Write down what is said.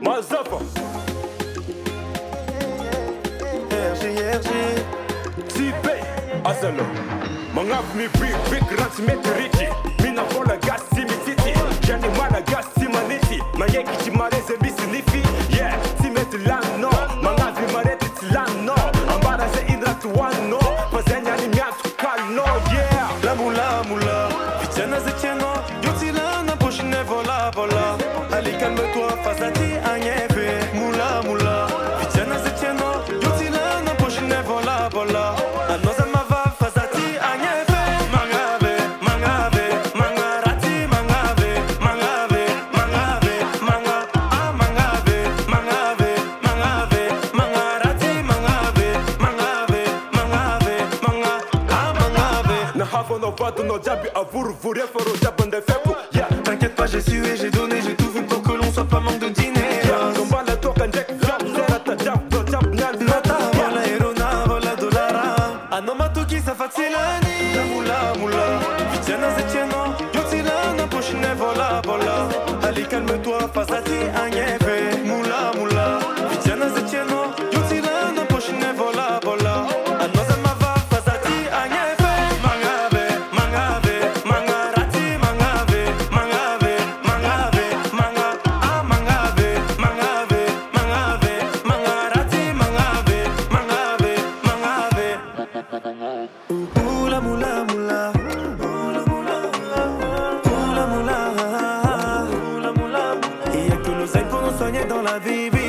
Mazafa RG TP Azalo Mangaf mi big rant metriti Mina vola gas simititi Jani mala gas simaniti Mayeki chimareze bisinifi Yeah, simeti lano Mangavi mareti tilano Ambara ze indra tuwano Pazenya ni miatu kano Yeah La moula Vitiana zetieno Yotila na pochine vola Allez calme-toi face à ti agnefe Moula Vitiana zetieno Yotila na pochine vola Anoza mava face à ti agnefe Mangave Mangarati Mangave Manga Mangarati Manga Na havo no vado no jabi avuru foro jabande feku Yeah T'inquiète pas, j'ai su et j'ai donné, j'ai tout vu pour que l'on soit pas manque de dîner. Kumbala toka njek jab Serata jab nyal Nata, vola erona, vola dollara. Anomatoki sa facilani. La moula, Vitiana zetieno. Yotila na pochine vola. Allez calme-toi, face à ti agnefe. Moula, Vitiana zetieno. Yotila na pochine vola. Anoza mava, face à ti agnefe. Mangave Mangarati Mangave Mangarati Mangave Oula moula Y'a que l'oseille pour nous soigner dans la vie.